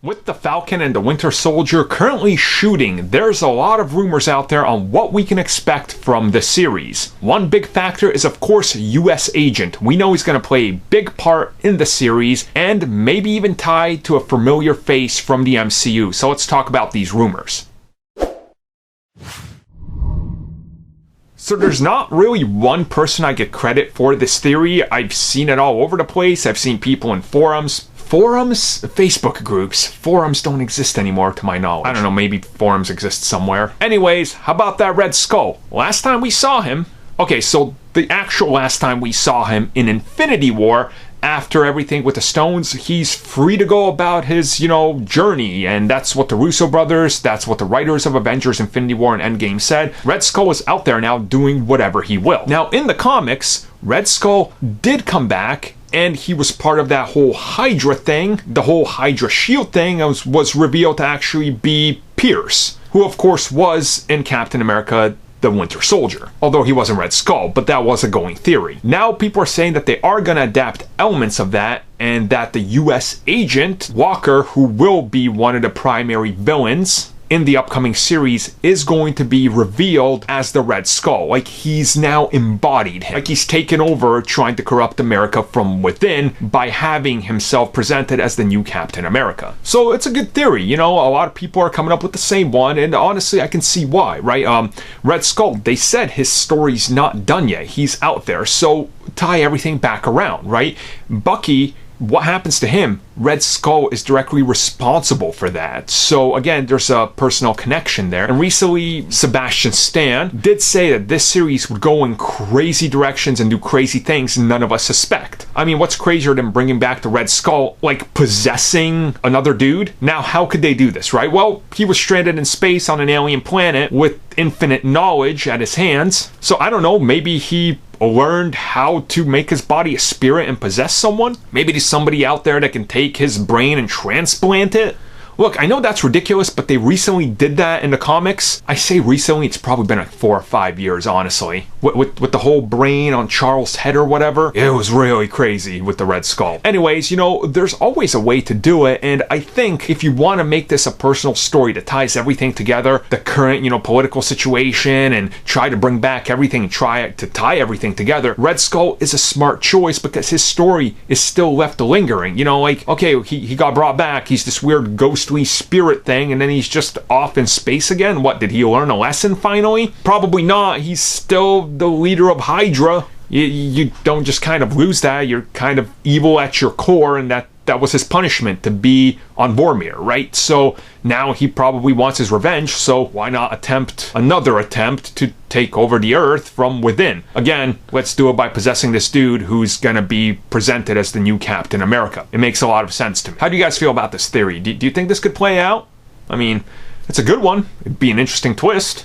With the Falcon and the Winter Soldier currently shooting, there's a lot of rumors out there on what we can expect from the series. One big factor is of course US Agent. We know he's going to play a big part in the series and maybe even tied to a familiar face from the MCU. So let's talk about these rumors. So there's not really one person I get credit for this theory. I've seen it all over the place. I've seen people in forums, Facebook groups. Forums don't exist anymore to my knowledge. I don't know, maybe forums exist somewhere. Anyways, how about that Red Skull? Last time we saw him, okay, so the actual last time we saw him in Infinity War, after everything with the stones, he's free to go about his, journey, and that's what the Russo brothers, that's what the writers of Avengers, Infinity War, and Endgame said. Red Skull is out there now doing whatever he will. Now, in the comics, Red Skull did come back, and he was part of that whole Hydra thing. The whole Hydra shield thing was revealed to actually be Pierce, who of course was in Captain America the Winter Soldier, although he wasn't Red Skull, but that was a going theory. Now people are saying that they are going to adapt elements of that, and that the US Agent Walker, who will be one of the primary villains in the upcoming series, is going to be revealed as the Red Skull. Like, he's now embodied him. Like, he's taken over trying to corrupt America from within by having himself presented as the new Captain America. So it's a good theory, a lot of people are coming up with the same one, and honestly I can see why, right? Red Skull, they said his story's not done yet. He's out there, so tie everything back around, right? Bucky, what happens to him? Red Skull is directly responsible for that. So again, there's a personal connection there. And recently, Sebastian Stan did say that this series would go in crazy directions and do crazy things none of us suspect. I mean, what's crazier than bringing back the Red Skull, like possessing another dude? Now, how could they do this, right? Well, he was stranded in space on an alien planet with infinite knowledge at his hands. So I don't know, maybe he learned how to make his body a spirit and possess someone? Maybe there's somebody out there that can take his brain and transplant it? Look, I know that's ridiculous, but they recently did that in the comics. I say recently, it's probably been like 4 or 5 years, honestly. With the whole brain on Charles' head or whatever. It was really crazy with the Red Skull. Anyways, there's always a way to do it, and I think if you want to make this a personal story that ties everything together, the current, political situation, and try to bring back everything and try to tie everything together, Red Skull is a smart choice because his story is still left lingering. Okay, he got brought back, he's this weird ghost spirit thing, and then he's just off in space again. What, did he learn a lesson finally? Probably not. He's still the leader of Hydra. You don't just kind of lose that. You're kind of evil at your core, and that was his punishment, to be on Vormir, right? So now he probably wants his revenge, so why not attempt another attempt to take over the Earth from within? Again, let's do it by possessing this dude who's gonna be presented as the new Captain America. It makes a lot of sense to me. How do you guys feel about this theory? Do you think this could play out? I mean, it's a good one. It'd be an interesting twist.